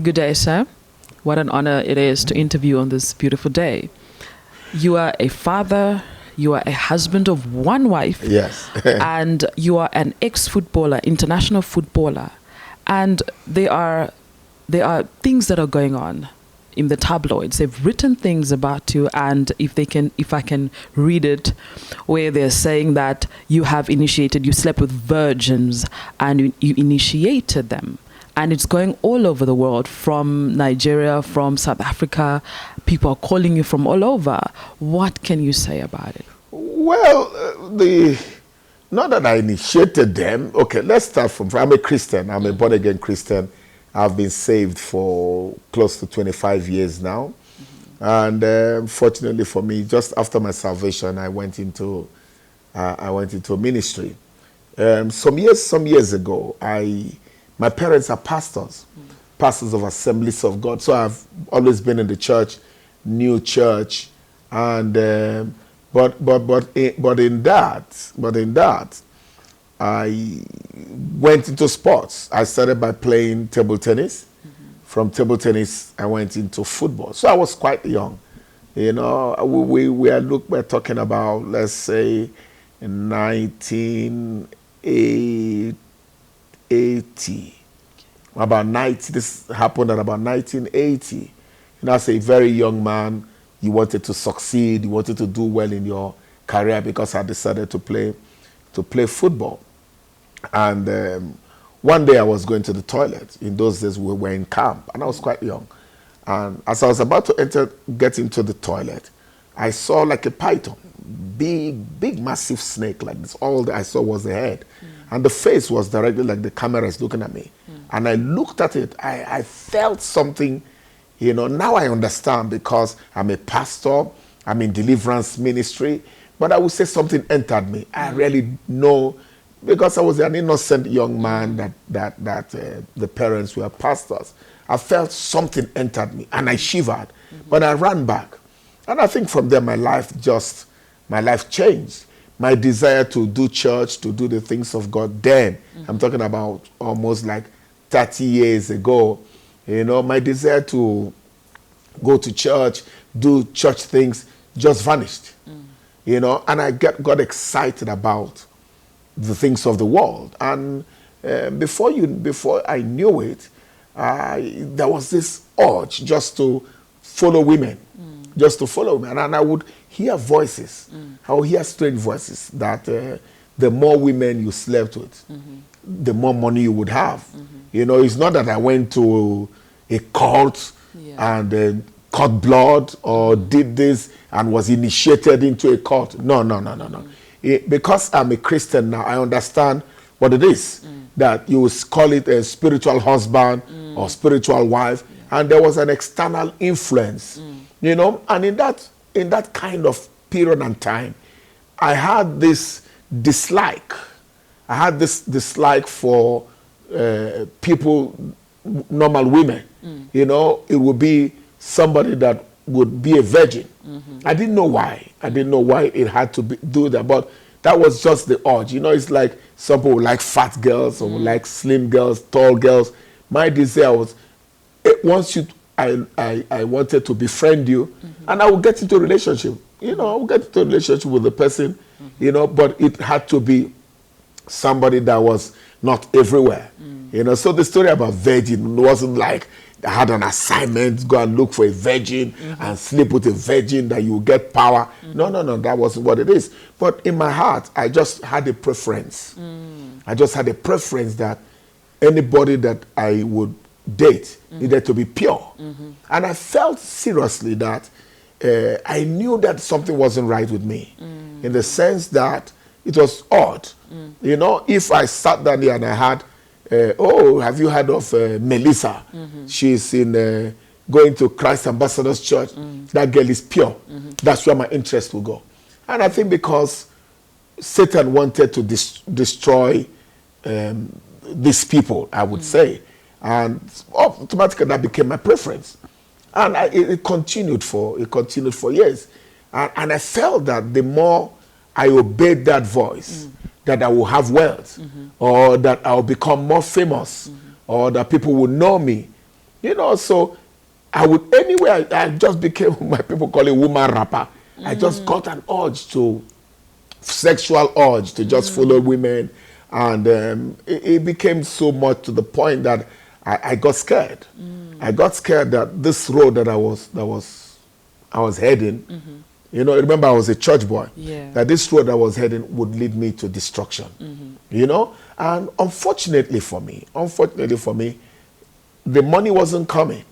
Good day, sir. What an honor it is to interview on this beautiful day. You are a father, you are a husband of one wife. Yes. And you are an ex-footballer, international footballer. And there are things that are going on in the tabloids. They've written things about you, and if I can read it, where they're saying that you slept with virgins and you initiated them. And it's going all over the world, from Nigeria, from South Africa. People are calling you from all over. What can you say about it? Well, not that I initiated them. Okay, let's start from, I'm a Christian. I'm a born-again Christian. I've been saved for close to 25 years now. And fortunately for me, just after my salvation, I went into ministry. Some years ago, my parents are pastors of Assemblies of God. So I've always been in the church, new church, and but in that, I went into sports. I started by playing table tennis. From table tennis, I went into football. So I was quite young. You know, we're talking about, let's say, 1980. About 90. This happened at about 1980. You know, as a very young man, you wanted to succeed. You wanted to do well in your career, because I decided to play football. And one day I was going to the toilet. In those days, we were in camp, and I was quite young. And as I was about to get into the toilet, I saw like a python, big, massive snake like this. All that I saw was the head. And the face was directly like the camera is looking at me. And I looked at it. I felt something, you know. Now I understand, because I'm a pastor. I'm in deliverance ministry. But I would say something entered me. I really know, because I was an innocent young man that the parents were pastors. I felt something entered me, and I shivered. But I ran back. And I think from there my life changed. My desire to do church, to do the things of God then, I'm talking about almost like 30 years ago, you know, my desire to go to church, do church things just vanished, you know, and I got excited about the things of the world. And before I knew it, there was this urge just to follow women, and I would hear voices. I would hear strange voices that the more women you slept with, the more money you would have. You know, it's not that I went to a cult and cut blood or did this and was initiated into a cult. No. Because I'm a Christian now, I understand what it is. That you call it a spiritual husband or spiritual wife, and there was an external influence, you know. And in that kind of period and time, I had this dislike. I had this dislike for people, normal women. You know, it would be somebody that would be a virgin. I didn't know why. I didn't know why it had to do that, but that was just the urge. You know, it's like some people like fat girls, or like slim girls, tall girls. My desire was, I wanted to befriend you, and I would get into a relationship. You know, I would get into a relationship with the person, you know, but it had to be somebody that was not everywhere. You know, so the story about virgin wasn't like I had an assignment, go and look for a virgin and sleep with a virgin that you get power. No, that wasn't what it is. But in my heart, I just had a preference. I just had a preference that anybody that I would date needed to be pure. And I felt seriously that I knew that something wasn't right with me, in the sense that it was odd. You know, if I sat down there and I had, have you heard of Melissa? She's in going to Christ Ambassadors Church. That girl is pure. That's where my interest will go. And I think because Satan wanted to destroy these people, I would say, and automatically that became my preference. And it continued for years. And I felt that the more I obeyed that voice, that I will have wealth, or that I will become more famous, or that people will know me. You know, so I would, anyway, I just became, my people call it woman rapper. I just got an urge sexual urge to just follow women. And it became so much to the point that I got scared. I got scared that this road that I was heading, you know, remember I was a church boy, that this road I was heading would lead me to destruction, you know. And unfortunately for me, the money wasn't coming.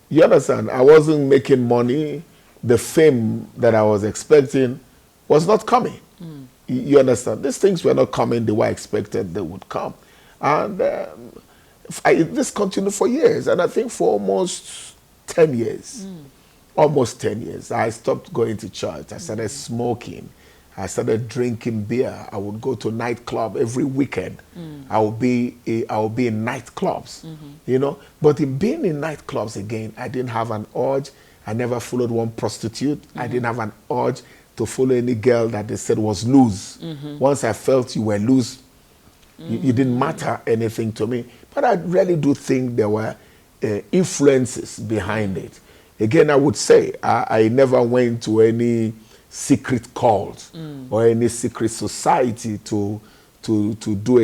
You understand? I wasn't making money. The fame that I was expecting was not coming. You understand? These things were not coming the way I expected they would come. And this continued for years. And I think for almost 10 years, I stopped going to church. I started smoking. I started drinking beer. I would go to nightclub every weekend. I would be in nightclubs, you know. But in being in nightclubs again, I didn't have an urge. I never followed one prostitute. I didn't have an urge to follow any girl that they said was loose. Once I felt you were loose, you didn't matter anything to me. But I really do think there were influences behind it. Again, I would say I never went to any secret cult or any secret society to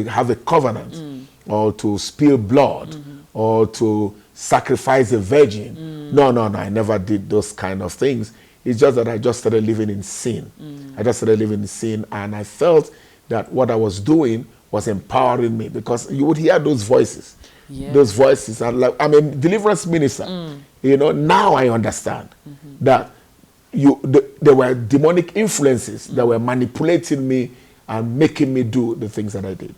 have a covenant or to spill blood or to sacrifice a virgin. No, I never did those kind of things. It's just that I just started living in sin. I just started living in sin, and I felt that what I was doing was empowering me, because you would hear those voices. Those voices are like, I'm a deliverance minister. You know, now I understand that there were demonic influences that were manipulating me and making me do the things that I did.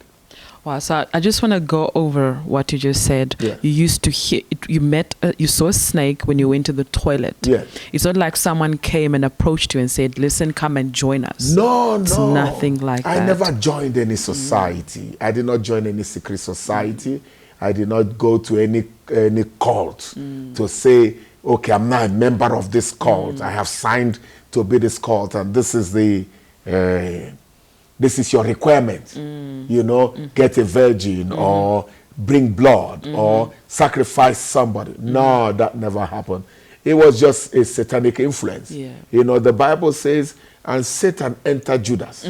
Wow, so I just want to go over what you just said. Yeah. You used to hear, you saw a snake when you went to the toilet. Yeah. It's not like someone came and approached you and said, listen, come and join us. No. It's nothing like that. I never joined any society. I did not join any secret society. I did not go to any cult to say, okay, I'm now a member of this cult. I have signed to be this cult, and this is your requirement. You know, get a virgin or bring blood or sacrifice somebody. No, that never happened. It was just a satanic influence. Yeah. You know, the Bible says, and Satan entered Judas.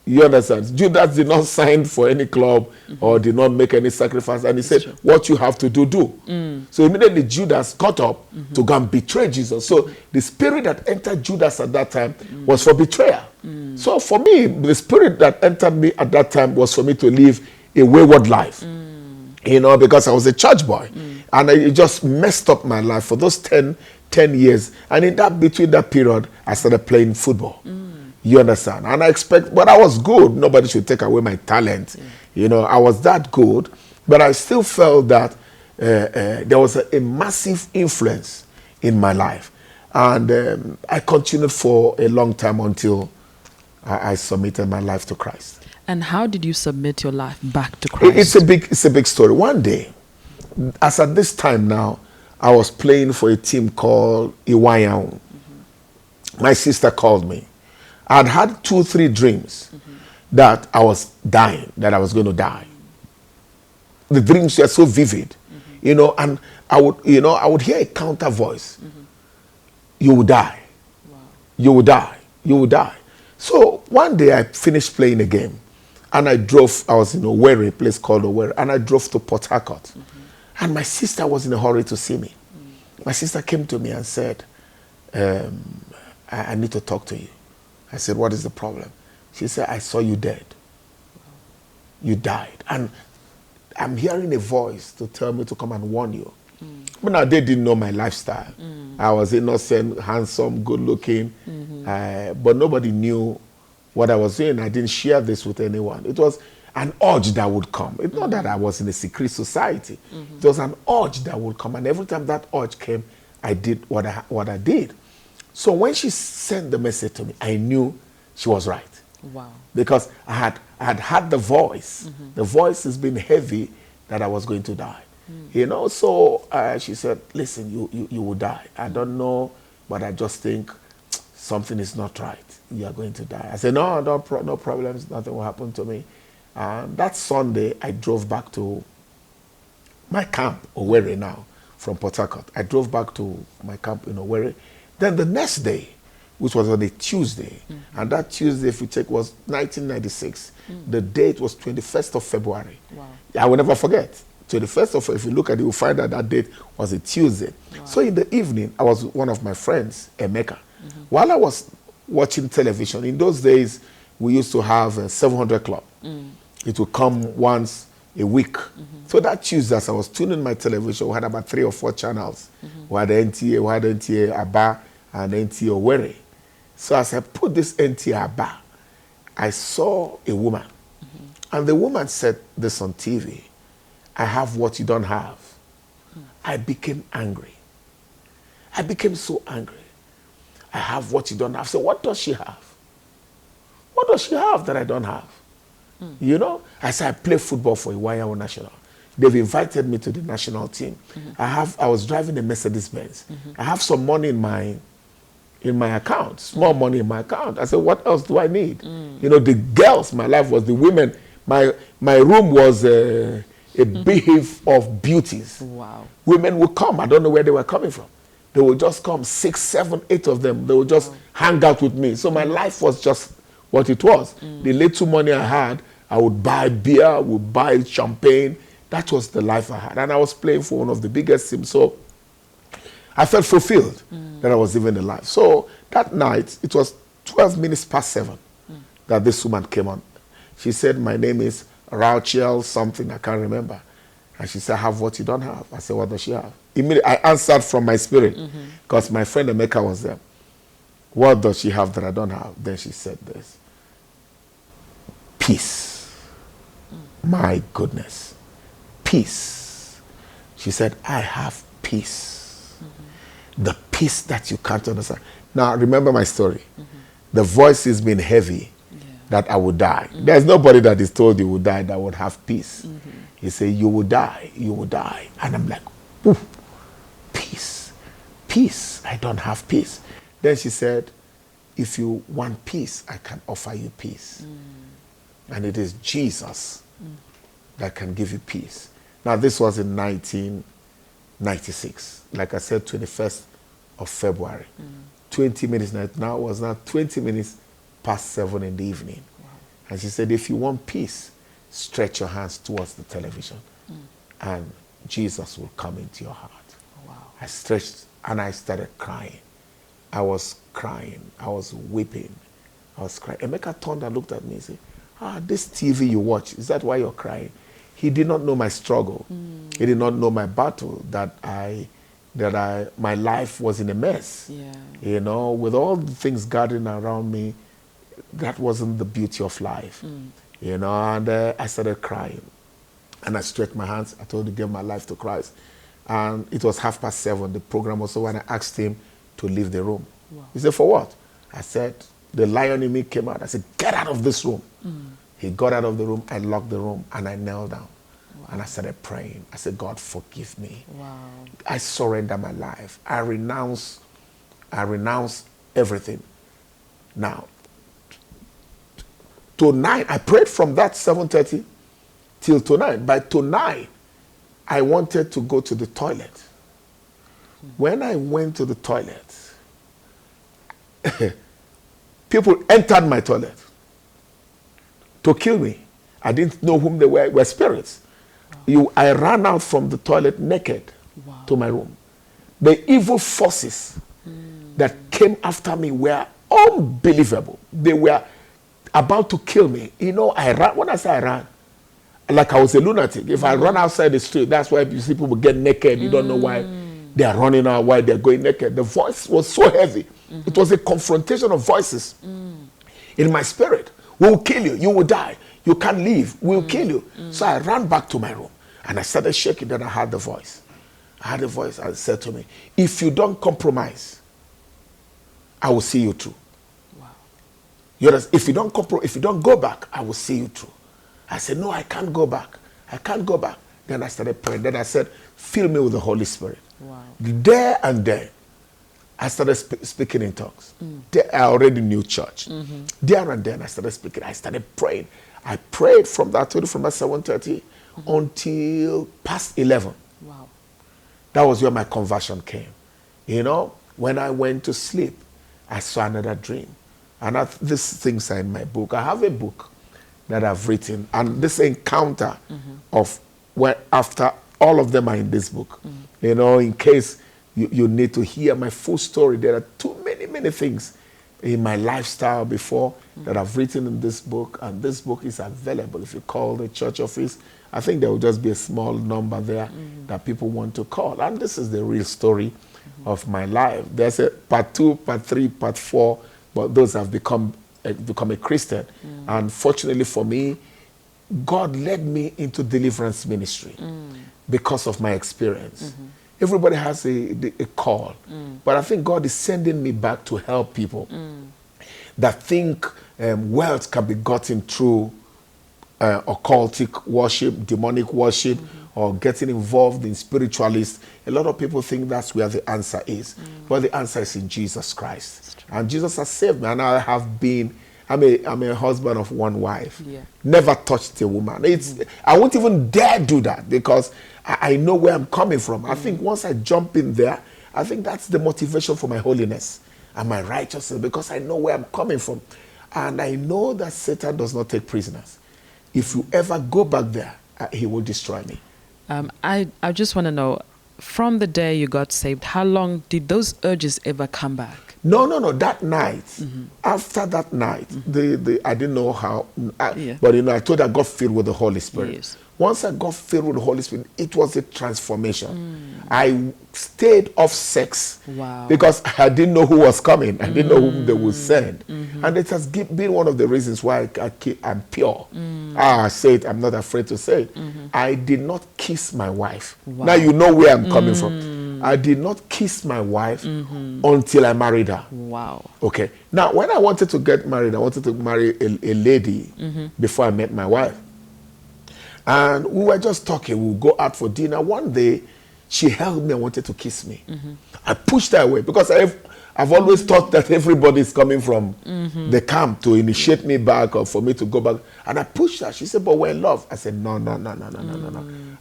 You understand? Judas did not sign for any club or did not make any sacrifice. And he said, what you have to do. So immediately Judas got up to go and betray Jesus. So the spirit that entered Judas at that time was for betrayal. So for me, the spirit that entered me at that time was for me to live a wayward life. You know, because I was a church boy. And it just messed up my life for those 10 years. And in between that period, I started playing football. You understand? And but I was good. Nobody should take away my talent. You know, I was that good. But I still felt that there was a massive influence in my life. And I continued for a long time until I submitted my life to Christ. And how did you submit your life back to Christ? It's a big story. One day, as at this time now, I was playing for a team called Iwayaun. My sister called me. I'd had 2-3 dreams that I was dying, that I was going to die. The dreams were so vivid, you know, and I would hear a counter voice. You will die. Wow. You will die. You will die. So one day I finished playing a game, and I was in Owerri, a place called Owerri, and I drove to Port Harcourt. And my sister was in a hurry to see me. My sister came to me and said, I need to talk to you. I said, what is the problem? She said, I saw you dead. You died. And I'm hearing a voice to tell me to come and warn you. But now they didn't know my lifestyle. I was innocent, handsome, good looking. But nobody knew what I was doing. I didn't share this with anyone. It was an urge that would come. It's not that I was in a secret society. It was an urge that would come. And every time that urge came, I did what I did. So when she sent the message to me, I knew she was right. Wow. Because I had the voice. The voice has been heavy that I was going to die. You know, so she said, listen, you will die. I don't know, but I just think something is not right. You are going to die. I said, no problems. Nothing will happen to me. That Sunday, I drove back to my camp, Owerri now. from Port Harcourt. I drove back to my camp in Owerri. Then the next day, which was on a Tuesday, and that Tuesday, if you check, was 1996. The date was 21st of February. Wow. I will never forget. 21st of, if you look at it, you'll find that that date was a Tuesday. Wow. So in the evening, I was with one of my friends, Emeka. While I was watching television, in those days, we used to have a 700 Club. It would come once a week. So that Tuesday, as I was tuning my television, we had about 3 or 4 channels. We had NTA Aba, and NTA Owerri. So as I put this NTA Aba, I saw a woman. And the woman said this on TV, "I have what you don't have." I became angry. I became so angry. I have what you don't have. So what does she have? What does she have that I don't have? You know, I said, I play football for Iwayawo National. They've invited me to the national team. I was driving a Mercedes-Benz. I have some money in my account, small money in my account. I said, what else do I need? You know, the girls, my life was the women. My room was a beehive of beauties. Wow. Women would come. I don't know where they were coming from. They would just come, 6, 7, 8 of them. They would just hang out with me. So my life was just what it was. The little money I had, I would buy beer, I would buy champagne. That was the life I had. And I was playing for one of the biggest teams. So I felt fulfilled that I was living a life. So that night, it was 12 minutes past 7 that this woman came on. She said, my name is Rachel something, I can't remember. And she said, I have what you don't have. I said, what does she have? Immediately, I answered from my spirit because my friend Emeka was there. What does she have that I don't have? Then she said this. Peace. My goodness. Peace. She said, I have peace. The peace that you can't understand. Now, remember my story. The voice has been heavy that I would die. There's nobody that is told you will die that would have peace. He said, you will die, you will die. And I'm like, ooh, peace, peace. I don't have peace. Then she said, if you want peace, I can offer you peace. And it is Jesus that can give you peace. Now, this was in 1996. Like I said, 21st of February. 20 minutes now it was now 20 minutes past 7 in the evening. And she said, if you want peace, stretch your hands towards the television and Jesus will come into your heart. Wow. I stretched and I started crying. I was crying. I was weeping. I was crying. Emeka turned and looked at me and said, this TV you watch, is that why you're crying? He did not know my struggle. He did not know my battle, that my life was in a mess. Yeah. You know, with all the things gathering around me, that wasn't the beauty of life. You know, and I started crying. And I stretched my hands. I told him to give my life to Christ. And it was 7:30. The program was over, and I asked him to leave the room. Wow. He said, for what? I said, the lion in me came out. I said, get out of this room. He got out of the room. I locked the room, and I knelt down. Wow. And I started praying. I said, God, forgive me. Wow. I surrender my life. I renounce everything. Now, tonight, I prayed from that 7:30 till tonight. By tonight, I wanted to go to the toilet. When I went to the toilet, people entered my toilet to kill me. I didn't know whom they were spirits. I ran out from the toilet naked to my room. The evil forces that came after me were unbelievable. They were about to kill me. You know, I ran. When I say I ran, like I was a lunatic. If I run outside the street, that's why you see people get naked. You don't know why they are running out, why they're going naked. The voice was so heavy. It was a confrontation of voices in my spirit. We will kill you. You will die. You can't leave. We'll kill you. So I ran back to my room and I started shaking. Then I heard the voice. I heard the voice and said to me, if you don't compromise, I will see you through. Wow. You understand? If you don't go back, I will see you through. I said, no, I can't go back. I can't go back. Then I started praying. Then I said, fill me with the Holy Spirit. Wow. There and then, I started speaking in tongues. There, I already knew church. There and then, I started speaking. I started praying. I prayed from that 7:30 until past 11. Wow. That was where my conversion came. You know, when I went to sleep, I saw another dream. And these things are in my book. I have a book that I've written, and this encounter of where after all of them are in this book. You know, in case you need to hear my full story, there are too many things in my lifestyle before that I've written in this book, and this book is available. If you call the church office, I think there will just be a small number there that people want to call. And this is the real story of my life. There's a part 2, part 3, part 4, but those have become a Christian. And fortunately for me, God led me into deliverance ministry because of my experience. Everybody has a call, but I think God is sending me back to help people that think wealth can be gotten through occultic worship, demonic worship, or getting involved in spiritualists. A lot of people think that's where the answer is, but the answer is in Jesus Christ. And Jesus has saved me, and I have been. I'm a husband of one wife. Yeah. Never touched a woman. I won't even dare do that because I know where I'm coming from. I think once I jump in there, I think that's the motivation for my holiness and my righteousness, because I know where I'm coming from. And I know that Satan does not take prisoners. If you ever go back there, he will destroy me. I just want to know, from the day you got saved, how long did those urges ever come back? No. That night, after that night, I didn't know how, but I told I got filled with the Holy Spirit. Yes. Once I got filled with the Holy Spirit, it was a transformation. I stayed off sex because I didn't know who was coming. I didn't know whom they would send. And it has been one of the reasons why I'm pure. I say it, I'm not afraid to say it. I did not kiss my wife. Now you know where I'm coming from. I did not kiss my wife until I married her. Wow. Okay. Now, when I wanted to get married, I wanted to marry a lady before I met my wife. And we were just talking. We would go out for dinner. One day, she held me and wanted to kiss me. I pushed her away because I've always thought that everybody is coming from the camp to initiate me back or for me to go back. And I pushed her. She said, but we're in love. I said, no.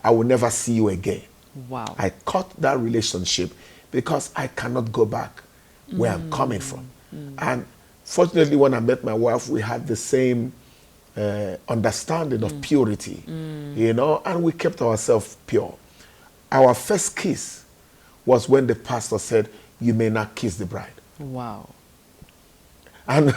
I will never see you again. Wow. I cut that relationship because I cannot go back where I'm coming from. And fortunately, when I met my wife, we had the same understanding of purity, and we kept ourselves pure. Our first kiss was when the pastor said, you may not kiss the bride. Wow. And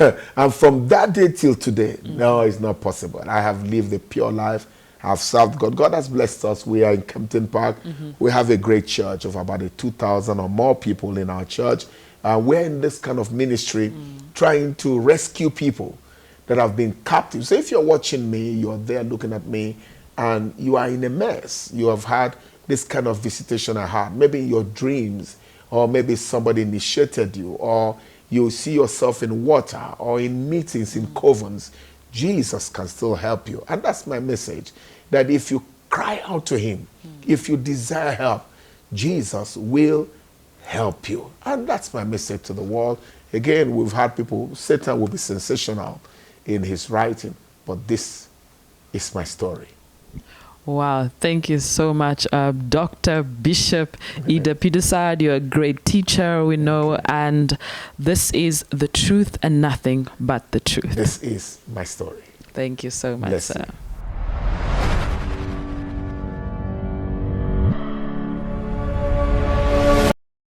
from that day till today, no, it's not possible. I have lived a pure life. I've served God. God has blessed us. We are in Kempton Park. We have a great church of about 2,000 or more people in our church. We're in this kind of ministry trying to rescue people that have been captive. So if you're watching me, you're there looking at me, and you are in a mess. You have had this kind of visitation I had, maybe in your dreams, or maybe somebody initiated you, or you see yourself in water, or in meetings, in covens. Jesus can still help you. And that's my message, that if you cry out to him, if you desire help, Jesus will help you. And that's my message to the world. Again, we've had people, Satan will be sensational in his writing, but this is my story. Wow, thank you so much, Dr. Bishop Idah Peterside. You're a great teacher, we know, and this is the truth and nothing but the truth. This is my story. Thank you so much, Bless sir. you.